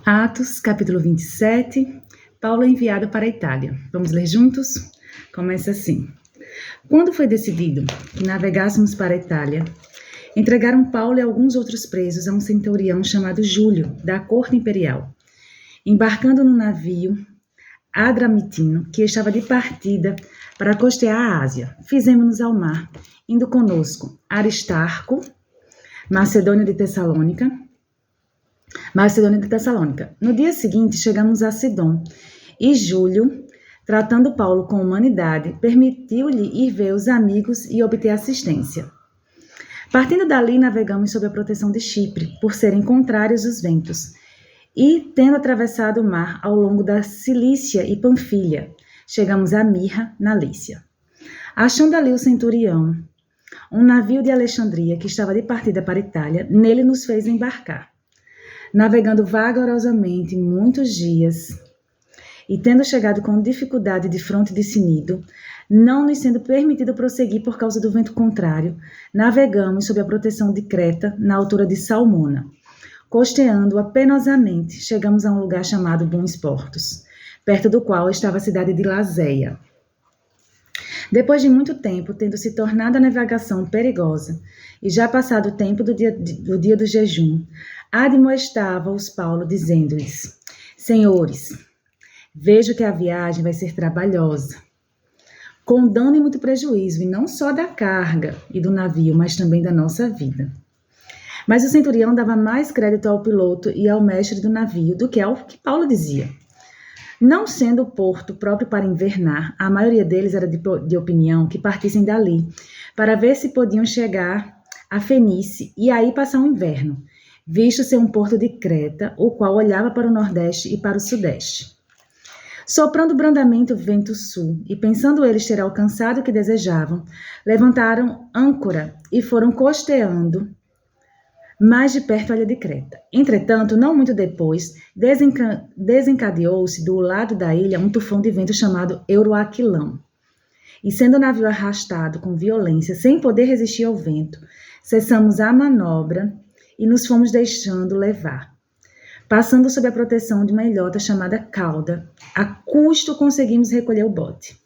Atos, capítulo 27, Paulo é enviado para a Itália. Vamos ler juntos? Começa assim. Quando foi decidido que navegássemos para a Itália, entregaram Paulo e alguns outros presos a um centurião chamado Júlio, da corte imperial. Embarcando no navio Adramitino, que estava de partida para costear a Ásia, fizemos-nos ao mar, indo conosco Aristarco, Macedônia de Tessalônica. No dia seguinte, chegamos a Sidom, e Júlio, tratando Paulo com humanidade, permitiu-lhe ir ver os amigos e obter assistência. Partindo dali, navegamos sob a proteção de Chipre, por serem contrários os ventos, e, tendo atravessado o mar ao longo da Cilícia e Panfilha, chegamos a Mirra, na Lícia. Achando ali o centurião, um navio de Alexandria que estava de partida para a Itália, nele nos fez embarcar. Navegando vagarosamente muitos dias, e tendo chegado com dificuldade de fronte de Cnido, não nos sendo permitido prosseguir por causa do vento contrário, navegamos sob a proteção de Creta, na altura de Salmona. Costeando-a penosamente, chegamos a um lugar chamado Bons Portos, perto do qual estava a cidade de Lazéia. Depois de muito tempo, tendo se tornado a navegação perigosa, e já passado o tempo do dia do jejum, admoestava-os Paulo, dizendo-lhes: Senhores, vejo que a viagem vai ser trabalhosa, com dano e muito prejuízo, e não só da carga e do navio, mas também da nossa vida. Mas o centurião dava mais crédito ao piloto e ao mestre do navio do que ao que Paulo dizia. Não sendo o porto próprio para invernar, a maioria deles era de opinião que partissem dali, para ver se podiam chegar a Fenície e aí passar o inverno, visto ser um porto de Creta, o qual olhava para o nordeste e para o sudeste. Soprando brandamente o vento sul, e pensando eles ter alcançado o que desejavam, levantaram âncora e foram costeando mais de perto a ilha de Creta. Entretanto, não muito depois, desencadeou-se do lado da ilha um tufão de vento chamado Euroaquilão. E sendo o navio arrastado com violência, sem poder resistir ao vento, cessamos a manobra e nos fomos deixando levar. Passando sob a proteção de uma ilhota chamada Cauda, a custo conseguimos recolher o bote.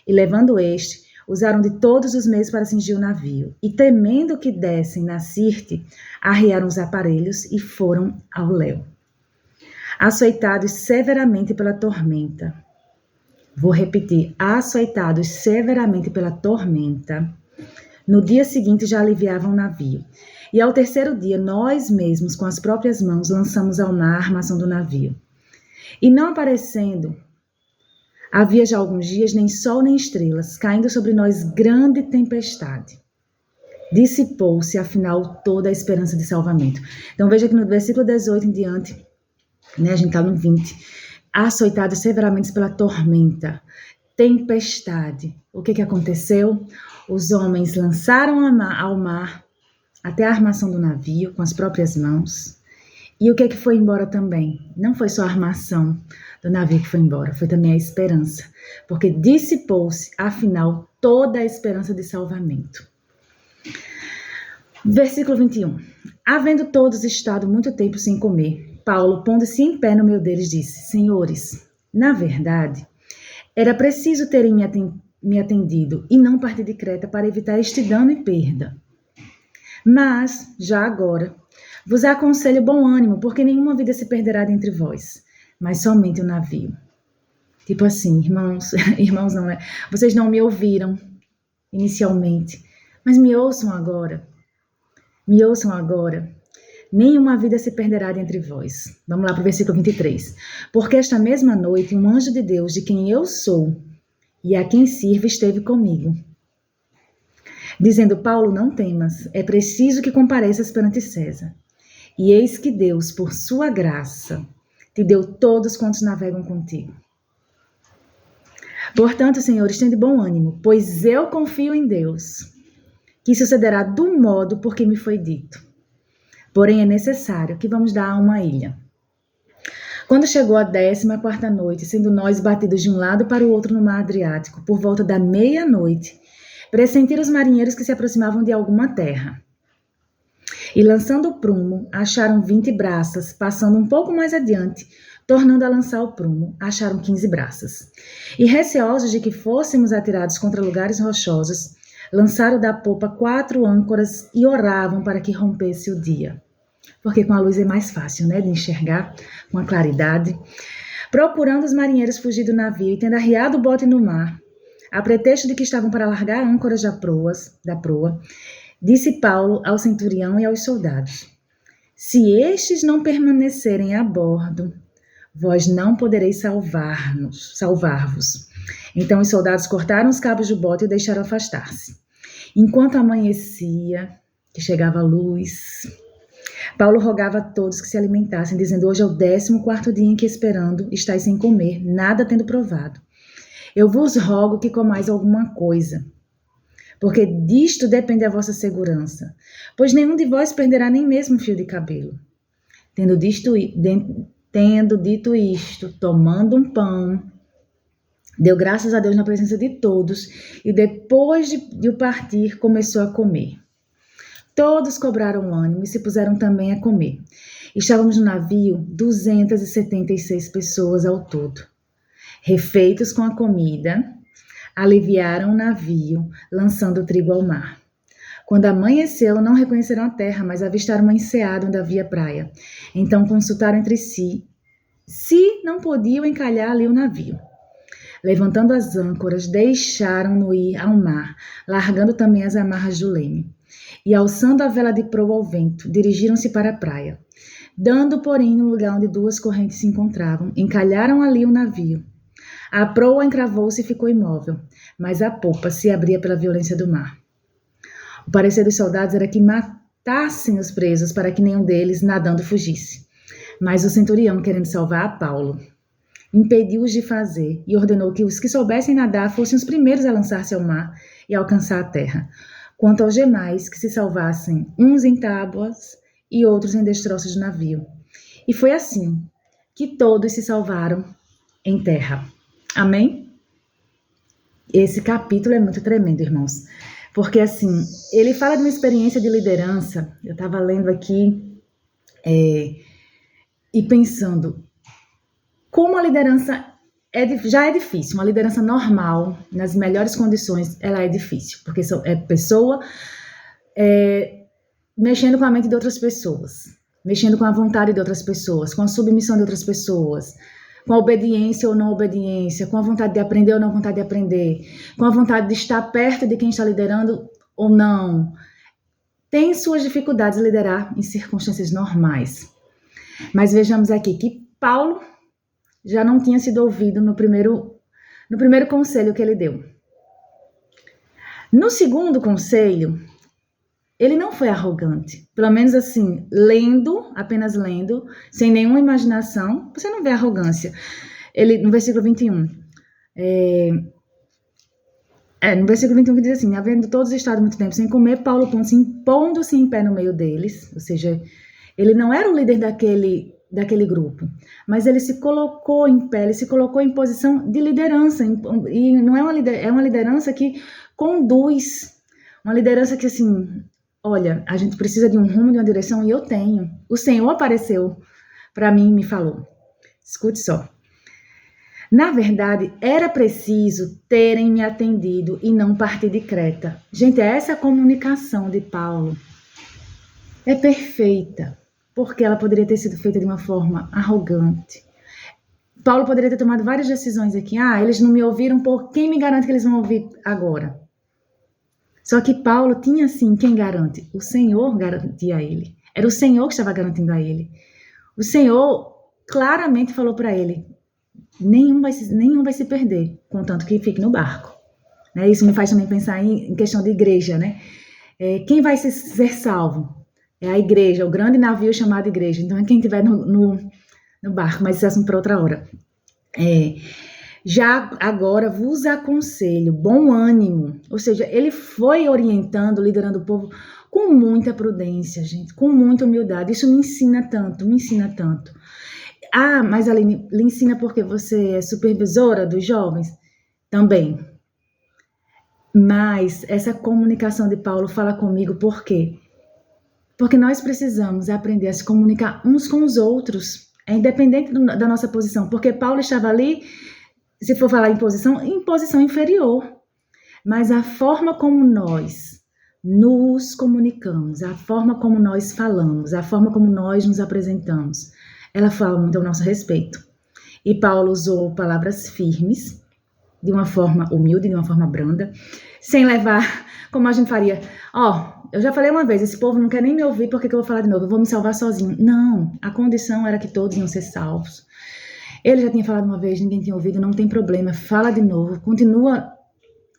E levando este, usaram de todos os meios para cingir o navio, e temendo que dessem na Sirte, arriaram os aparelhos e foram ao léu. Açoitados severamente pela tormenta. Vou repetir, açoitados severamente pela tormenta. No dia seguinte já aliviavam o navio. E ao terceiro dia, nós mesmos, com as próprias mãos, lançamos ao mar a armação do navio. E não aparecendo, havia já alguns dias nem sol nem estrelas, caindo sobre nós grande tempestade. Dissipou-se, afinal, toda a esperança de salvamento. Então veja que no versículo 18 em diante, a gente está no 20, açoitados severamente pela tormenta, tempestade. O que aconteceu? Os homens lançaram ao mar até a armação do navio com as próprias mãos. E o que foi embora também? Não foi só a armação do navio que foi embora, foi também a esperança, porque dissipou-se, afinal, toda a esperança de salvamento. Versículo 21. Havendo todos estado muito tempo sem comer, Paulo, pondo-se em pé no meio deles, disse: Senhores, na verdade, era preciso terem me atendido e não partir de Creta para evitar este dano e perda. Mas, já agora, vos aconselho bom ânimo, porque nenhuma vida se perderá dentre vós, mas somente o navio. Tipo assim, irmãos não é? Vocês não me ouviram inicialmente, mas me ouçam agora. Me ouçam agora. Nenhuma vida se perderá dentre vós. Vamos lá para o versículo 23. Porque esta mesma noite um anjo de Deus, de quem eu sou e a quem sirvo, esteve comigo, dizendo: Paulo, não temas, é preciso que compareças perante César. E eis que Deus, por sua graça, te deu todos quantos navegam contigo. Portanto, senhores, tende bom ânimo, pois eu confio em Deus, que sucederá do modo por que me foi dito. Porém, é necessário que vamos dar a uma ilha. Quando chegou a 14ª noite, sendo nós batidos de um lado para o outro no mar Adriático, por volta da meia-noite, pressentiram os marinheiros que se aproximavam de alguma terra. E lançando o prumo, acharam 20 braças, passando um pouco mais adiante, tornando a lançar o prumo, acharam 15 braças. E receosos de que fôssemos atirados contra lugares rochosos, lançaram da popa 4 âncoras e oravam para que rompesse o dia. Porque com a luz é mais fácil, né, de enxergar, com a claridade. Procurando os marinheiros fugir do navio e tendo arriado o bote no mar, a pretexto de que estavam para largar âncoras da proa, disse Paulo ao centurião e aos soldados: se estes não permanecerem a bordo, vós não podereis salvar-vos. Então os soldados cortaram os cabos do bote e o deixaram afastar-se. Enquanto amanhecia, que chegava a luz, Paulo rogava a todos que se alimentassem, dizendo: hoje é o 14º dia em que esperando estáis sem comer, nada tendo provado. Eu vos rogo que comais alguma coisa, porque disto depende a vossa segurança. Pois nenhum de vós perderá nem mesmo um fio de cabelo. Tendo dito isto, tomando um pão, deu graças a Deus na presença de todos, e depois de o partir, começou a comer. Todos cobraram ânimo e se puseram também a comer. Estávamos no navio 276 pessoas ao todo. Refeitos com a comida, aliviaram o navio, lançando o trigo ao mar. Quando amanheceu, não reconheceram a terra, mas avistaram uma enseada onde havia praia. Então consultaram entre si se não podiam encalhar ali o navio. Levantando as âncoras, deixaram-no ir ao mar, largando também as amarras do leme. E alçando a vela de proa ao vento, dirigiram-se para a praia. Dando, porém, no lugar onde 2 correntes se encontravam, encalharam ali o navio. A proa encravou-se e ficou imóvel, mas a popa se abria pela violência do mar. O parecer dos soldados era que matassem os presos para que nenhum deles, nadando, fugisse. Mas o centurião, querendo salvar a Paulo, impediu-os de fazer e ordenou que os que soubessem nadar fossem os primeiros a lançar-se ao mar e alcançar a terra. Quanto aos demais, que se salvassem, uns em tábuas e outros em destroços do navio. E foi assim que todos se salvaram em terra. Amém? Esse capítulo é muito tremendo, irmãos. Porque, assim, ele fala de uma experiência de liderança. Eu estava lendo aqui e pensando como a liderança já é difícil. Uma liderança normal, nas melhores condições, ela é difícil. Porque é pessoa mexendo com a mente de outras pessoas, mexendo com a vontade de outras pessoas, com a submissão de outras pessoas, com a obediência ou não obediência, com a vontade de aprender ou não vontade de aprender, com a vontade de estar perto de quem está liderando ou não. Tem suas dificuldades liderar em circunstâncias normais. Mas vejamos aqui que Paulo já não tinha sido ouvido no primeiro conselho que ele deu. No segundo conselho, ele não foi arrogante. Pelo menos assim, apenas lendo, sem nenhuma imaginação, você não vê arrogância. Ele, no versículo 21, no versículo 21 que diz assim: havendo todos estado muito tempo sem comer, Paulo pondo-se em pé no meio deles, ou seja, ele não era o líder daquele grupo, mas ele se colocou em pé, ele se colocou em posição de liderança, e não é uma liderança que conduz, uma liderança que assim, olha, a gente precisa de um rumo, de uma direção, e eu tenho. O Senhor apareceu para mim e me falou. Escute só. Na verdade, era preciso terem me atendido e não partir de Creta. Gente, essa comunicação de Paulo é perfeita, porque ela poderia ter sido feita de uma forma arrogante. Paulo poderia ter tomado várias decisões aqui. Eles não me ouviram, por quem me garante que eles vão ouvir agora? Só que Paulo tinha, assim, quem garante? O Senhor garantia a ele. Era o Senhor que estava garantindo a ele. O Senhor claramente falou para ele: nenhum vai se perder, contanto que fique no barco. Né? Isso me faz também pensar em questão de igreja, né? Quem vai ser salvo? É a igreja, o grande navio chamado igreja. Então é quem estiver no barco, mas isso é assunto para outra hora. Já agora vos aconselho, bom ânimo. Ou seja, ele foi orientando, liderando o povo com muita prudência, gente, com muita humildade. Isso me ensina tanto, me ensina tanto. Mas Aline, lhe ensina porque você é supervisora dos jovens? Também. Mas essa comunicação de Paulo fala comigo por quê? Porque nós precisamos aprender a se comunicar uns com os outros, independente da nossa posição. Porque Paulo estava ali, se for falar em posição inferior. Mas a forma como nós nos comunicamos, a forma como nós falamos, a forma como nós nos apresentamos, ela fala muito ao nosso respeito. E Paulo usou palavras firmes, de uma forma humilde, de uma forma branda, sem levar, como a gente faria, eu já falei uma vez, esse povo não quer nem me ouvir, por que eu vou falar de novo? Eu vou me salvar sozinho. Não, a condição era que todos iam ser salvos. Ele já tinha falado uma vez, ninguém tinha ouvido, não tem problema, fala de novo, continua,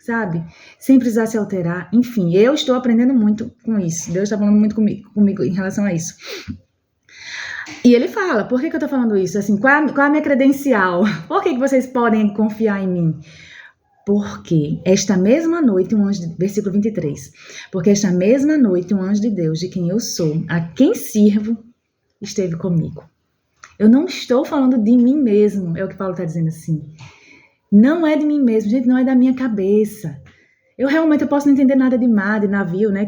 sabe? Sem precisar se alterar. Enfim, eu estou aprendendo muito com isso. Deus está falando muito comigo em relação a isso. E ele fala, por que eu estou falando isso? Assim, qual é a minha credencial? Por que vocês podem confiar em mim? Porque esta mesma noite, versículo 23, porque esta mesma noite um anjo de Deus, de quem eu sou, a quem sirvo, esteve comigo. Eu não estou falando de mim mesmo, é o que Paulo está dizendo assim. Não é de mim mesmo, gente, não é da minha cabeça. Eu posso não entender nada de mar, de navio, né?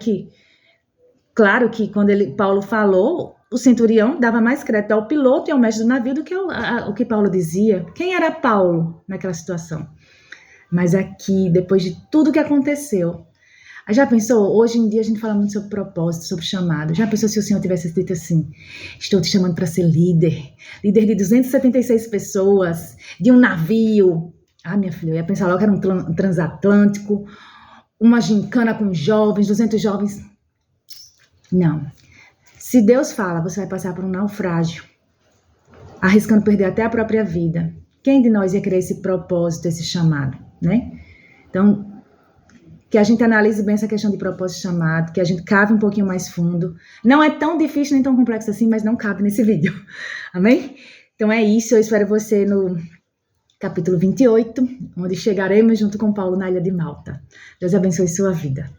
Claro que quando Paulo falou, o centurião dava mais crédito ao piloto e ao mestre do navio do que o que Paulo dizia. Quem era Paulo naquela situação? Mas aqui, depois de tudo que aconteceu, já pensou? Hoje em dia a gente fala muito sobre propósito, sobre chamado. Já pensou se o Senhor tivesse dito assim, estou te chamando para ser líder de 276 pessoas, de um navio. Minha filha, eu ia pensar logo que era um transatlântico, uma gincana com jovens, 200 jovens. Não. Se Deus fala, você vai passar por um naufrágio, arriscando perder até a própria vida. Quem de nós ia querer esse propósito, esse chamado, né? Então, que a gente analise bem essa questão de propósito e chamado, que a gente cave um pouquinho mais fundo. Não é tão difícil nem tão complexo assim, mas não cabe nesse vídeo. Amém? Então é isso, eu espero você no capítulo 28, onde chegaremos junto com Paulo na ilha de Malta. Deus abençoe sua vida.